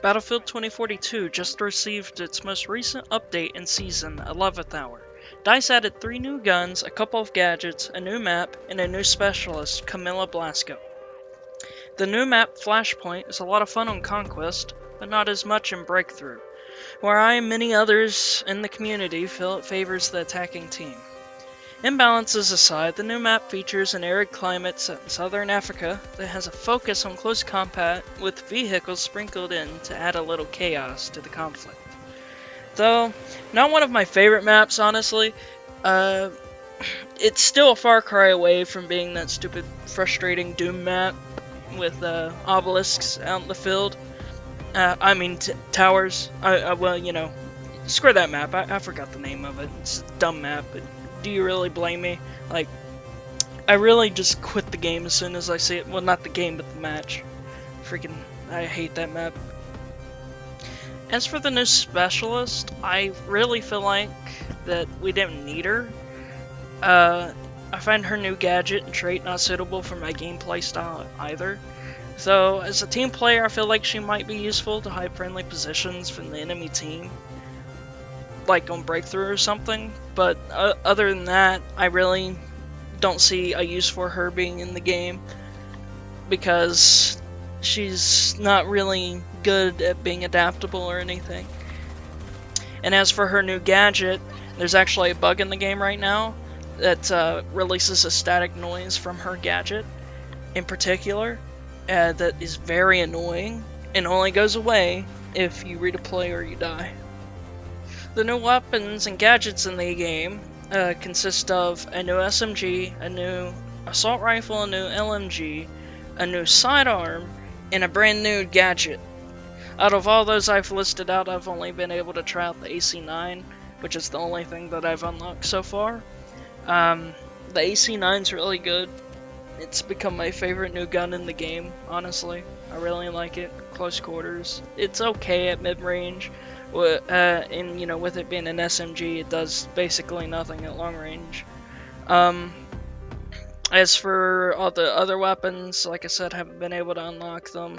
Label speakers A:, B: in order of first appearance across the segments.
A: Battlefield 2042 just received its most recent update in Season 11th Hour. DICE added 3 new guns, a couple of gadgets, a new map, and a new specialist, Camilla Blasco. The new map, Flashpoint, is a lot of fun on Conquest, but not as much in Breakthrough, where I and many others in the community feel it favors the attacking team. Imbalances aside, the new map features an arid climate set in southern Africa that has a focus on close combat with vehicles sprinkled in to add a little chaos to the conflict. Though, not one of my favorite maps, honestly, it's still a far cry away from being that stupid, frustrating Doom map with obelisks out in the field. Towers. Screw that map. I forgot the name of it. It's a dumb map, but do you really blame me? Like, I really just quit the game as soon as I see it. Well, not the game, but the match. Freaking, I hate that map. As for the new specialist, I really feel like that we didn't need her. I find her new gadget and trait not suitable for my gameplay style either. So, as a team player, I feel like she might be useful to hide friendly positions from the enemy team, like on Breakthrough or something, but other than that, I really don't see a use for her being in the game, because she's not really good at being adaptable or anything. And as for her new gadget, there's actually a bug in the game right now that releases a static noise from her gadget in particular that is very annoying and only goes away if you redeploy or you die. The new weapons and gadgets in the game consist of a new SMG, a new assault rifle, a new LMG, a new sidearm, and a brand new gadget. Out of all those I've listed out, I've only been able to try out the AC-9, which is the only thing that I've unlocked so far. The AC-9's really good. It's become my favorite new gun in the game, honestly. I really like it. Close quarters. It's okay at mid-range. And, with it being an SMG, it does basically nothing at long range. As for all the other weapons, like I said, haven't been able to unlock them.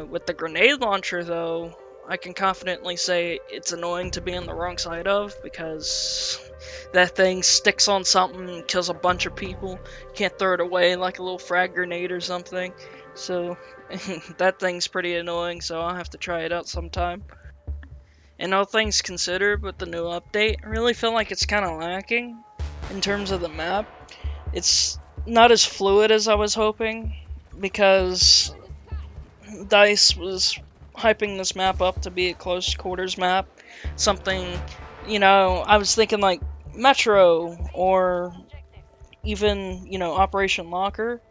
A: With the grenade launcher, though, I can confidently say it's annoying to be on the wrong side of, because that thing sticks on something and kills a bunch of people. You can't throw it away like a little frag grenade or something. So, that thing's pretty annoying, so I'll have to try it out sometime. And all things considered, with the new update, I really feel like it's kind of lacking in terms of the map. It's not as fluid as I was hoping, because DICE was hyping this map up to be a close quarters map. Something, I was thinking like Metro, or even, Operation Locker,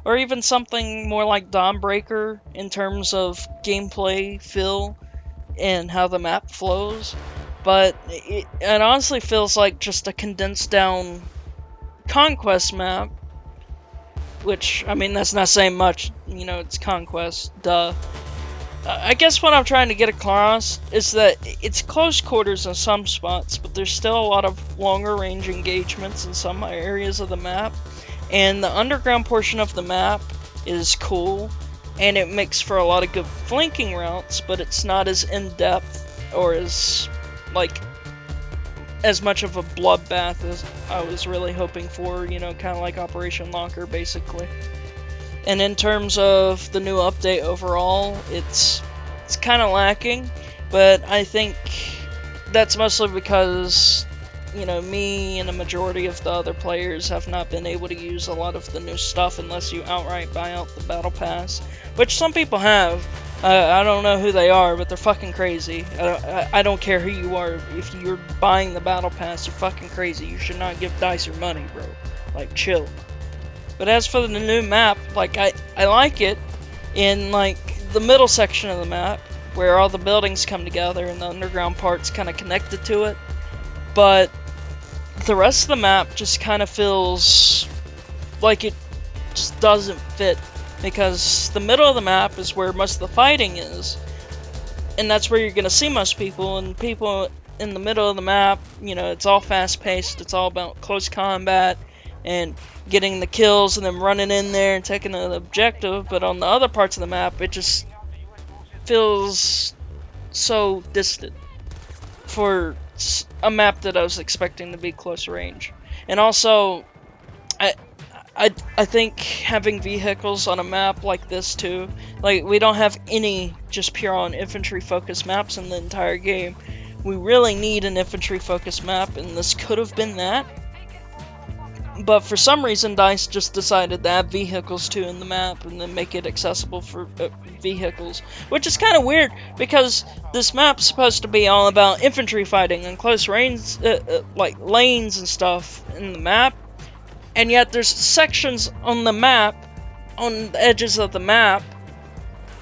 A: or even something more like Dawnbreaker in terms of gameplay feel and how the map flows. But it honestly feels like just a condensed down Conquest map, which, that's not saying much, it's Conquest, duh. I guess what I'm trying to get across is that it's close quarters in some spots, but there's still a lot of longer range engagements in some areas of the map, and the underground portion of the map is cool, and it makes for a lot of good flanking routes, but it's not as in-depth or as much of a bloodbath as I was really hoping for, kind of like Operation Locker, basically. And in terms of the new update overall, it's kind of lacking, but I think that's mostly because, me and a majority of the other players have not been able to use a lot of the new stuff unless you outright buy out the Battle Pass, which some people have. I don't know who they are, but they're fucking crazy. I don't care who you are. If you're buying the Battle Pass, you're fucking crazy. You should not give DICE your money, bro. Like, chill. But as for the new map, I like it in, the middle section of the map, where all the buildings come together and the underground part's kind of connected to it. But the rest of the map just kind of feels like it just doesn't fit, because the middle of the map is where most of the fighting is, and that's where you're going to see most people, and people in the middle of the map, it's all fast-paced, it's all about close combat, and getting the kills, and then running in there and taking an objective. But on the other parts of the map, it just feels so distant for a map that I was expecting to be close range. And also, I, I think having vehicles on a map like this too, like we don't have any just pure on infantry focused maps in the entire game. We really need an infantry focused map, and this could have been that. But for some reason, DICE just decided to add vehicles too in the map and then make it accessible for vehicles. Which is kind of weird, because this map's supposed to be all about infantry fighting and close range, like lanes and stuff in the map. And yet there's sections on the map, on the edges of the map,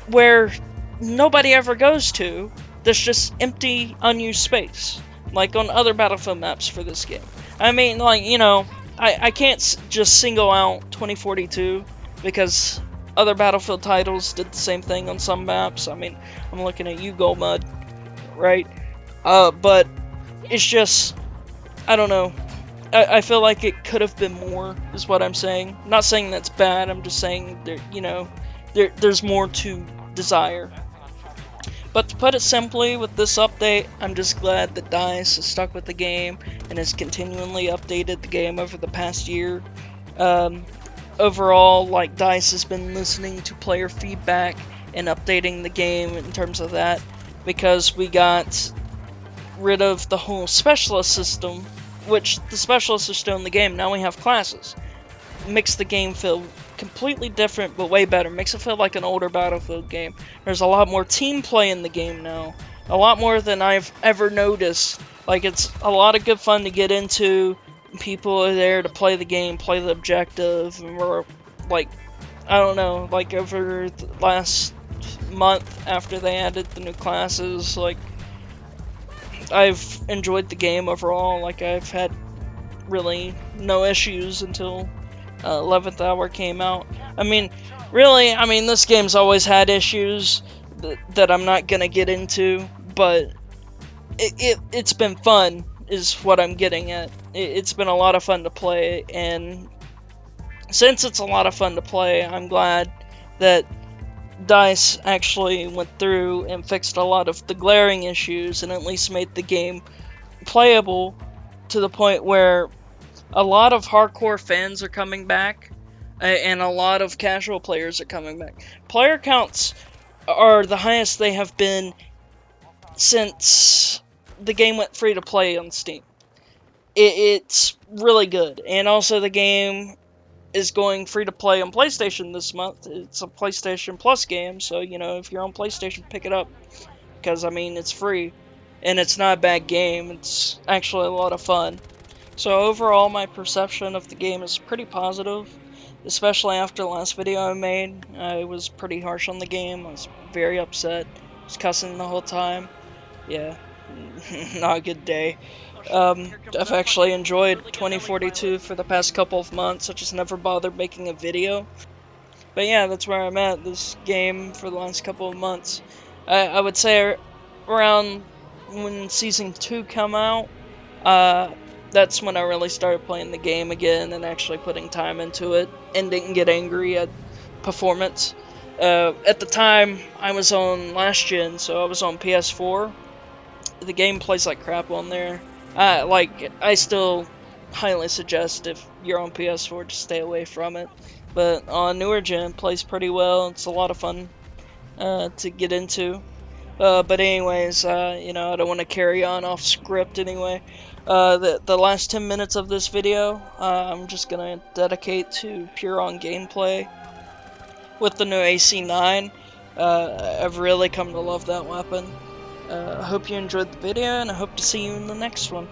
A: where nobody ever goes to. There's just empty, unused space. Like on other Battlefield maps for this game. I mean, like, you know, I can't just single out 2042 because other Battlefield titles did the same thing on some maps. I mean, I'm looking at you, Goldmud, right? But it's just, I don't know. I feel like it could have been more, is what I'm saying. I'm not saying that's bad. I'm just saying there, you know, there's more to desire. But to put it simply, with this update, I'm just glad that DICE has stuck with the game and has continually updated the game over the past year. Overall, like, DICE has been listening to player feedback and updating the game in terms of that, because we got rid of the whole specialist system, which the specialists are still in the game. Now we have classes. Makes the game feel completely different, but way better. Makes it feel like an older Battlefield game. There's a lot more team play in the game now. A lot more than I've ever noticed. Like, it's a lot of good fun to get into. People are there to play the game, play the objective, and we're, like, I don't know, like, over the last month after they added the new classes, like, I've enjoyed the game overall. Like, I've had really no issues until 11th Hour came out. I mean, really, I mean, this game's always had issues that I'm not gonna get into, but it's been fun, is what I'm getting at. It's been a lot of fun to play, and since it's a lot of fun to play, I'm glad that DICE actually went through and fixed a lot of the glaring issues and at least made the game playable to the point where a lot of hardcore fans are coming back, and a lot of casual players are coming back. Player counts are the highest they have been since the game went free to play on Steam. It's really good, and also the game is going free to play on PlayStation this month. It's a PlayStation Plus game, so, you know, if you're on PlayStation, pick it up, because, I mean, it's free, and it's not a bad game. It's actually a lot of fun. So overall, my perception of the game is pretty positive, especially after the last video I made. I was pretty harsh on the game. I was very upset. I was cussing the whole time. Yeah, not a good day. I've actually enjoyed 2042 for the past couple of months. I just never bothered making a video. But yeah, that's where I'm at. This game for the last couple of months. I would say around when Season 2 come out, that's when I really started playing the game again and actually putting time into it and didn't get angry at performance. At the time, I was on last gen, so I was on PS4. The game plays like crap on there. I still highly suggest if you're on PS4, just stay away from it. But on newer gen, it plays pretty well. It's a lot of fun to get into. But anyways, you know, I don't want to carry on off script anyway. The last 10 minutes of this video, I'm just going to dedicate to pure on gameplay. With the new AC-9, I've really come to love that weapon. I hope you enjoyed the video, and I hope to see you in the next one.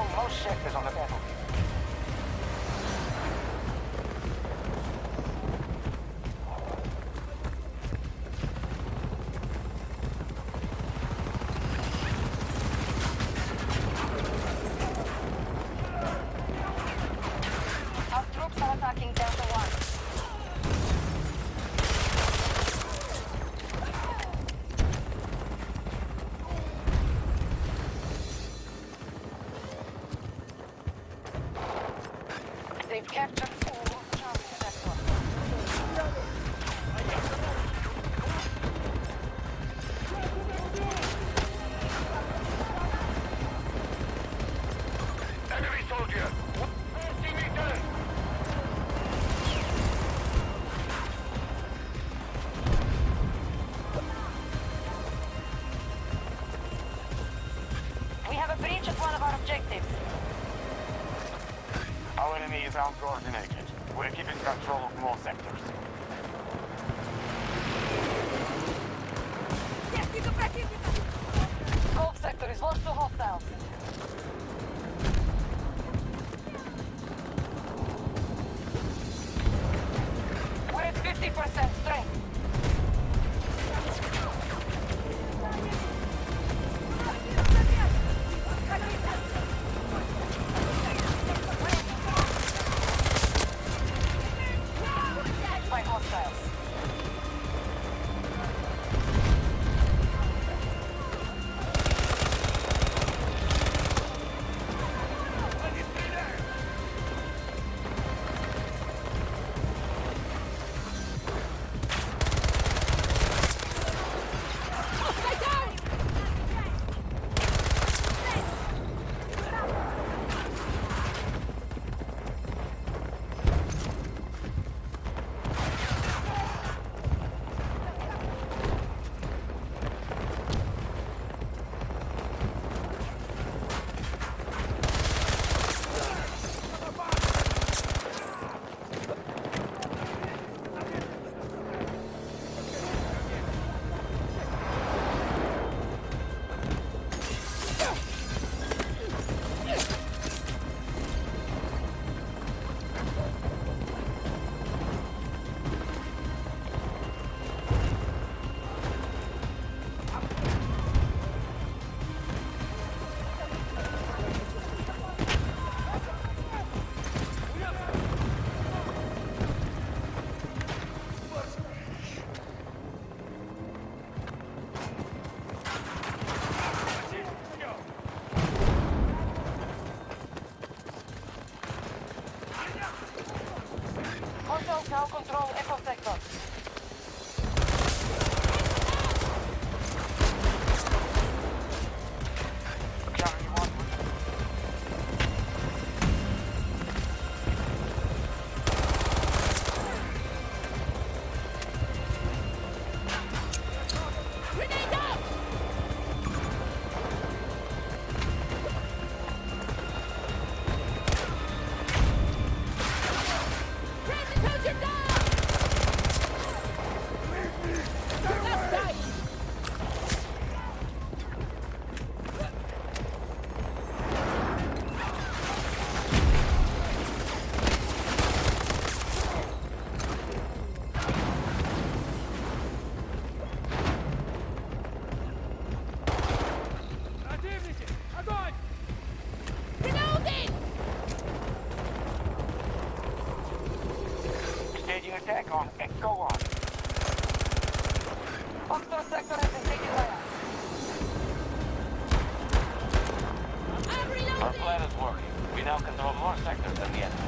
B: control most sectors on the battlefield.
C: Our troops are attacking Delta 1. They've captured all of Charlie sector.
B: Enemy soldier! 50 meters!
C: We have a breach at one of our objectives.
B: Our enemy is uncoordinated. We're keeping control of more sectors.
C: Gold sector is lost to hostiles. We're at 50% strength. By hostiles. Hostiles now control Echo sector.
B: Charlie 1. Staging attack on Echo 1.
C: Foxtrot sector has been taken by us.
B: Our plan is working. We now control more sectors than the enemy.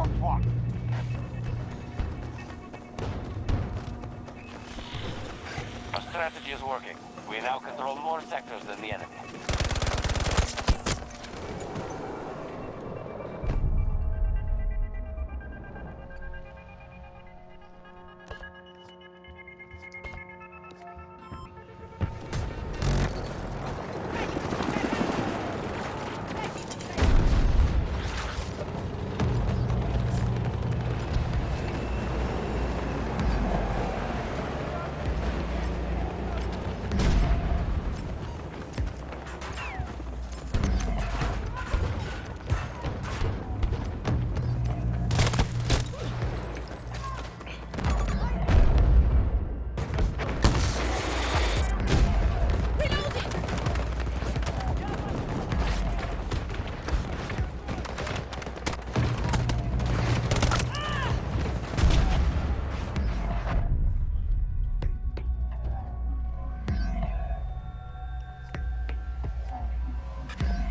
B: Round one. Our strategy is working. We now control more sectors than the enemy.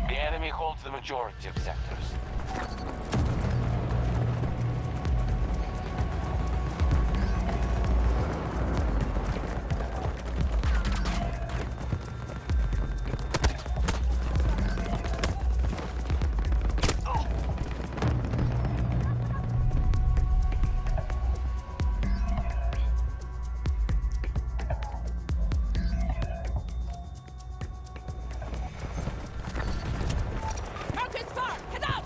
B: The enemy holds the majority of sectors.
D: Market's far! Head out!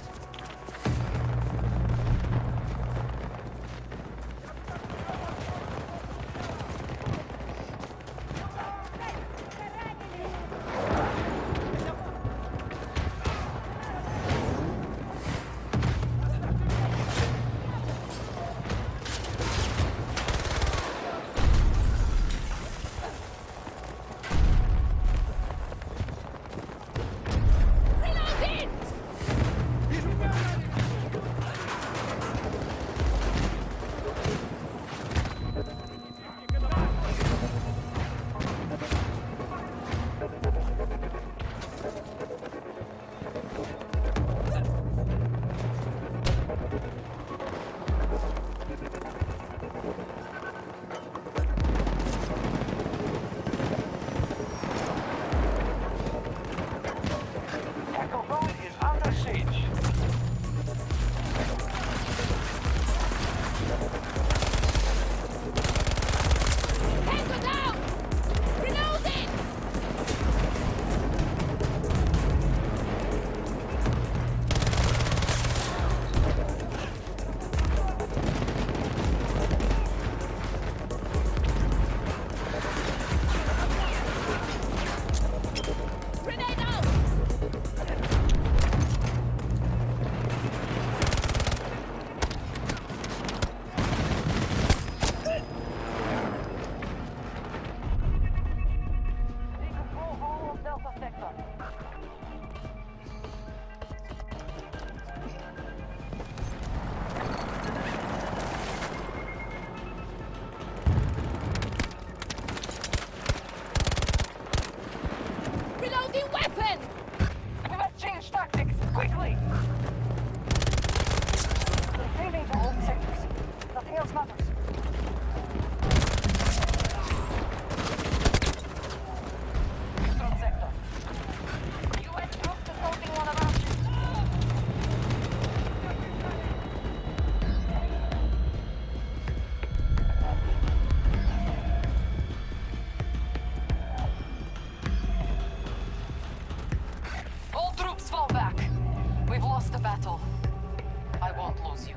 D: Reloading!
B: Echo Zone is under siege.
D: Tango down! Reloading! Grenade out!
C: We control all of Delta Sector.
D: Reloading weapon!
C: We must change tactics, quickly! Retaining to hold sectors. Nothing else matters. Eastern sector. US troops assaulting one of our ships. All troops fall back. We've lost the battle. I won't lose you.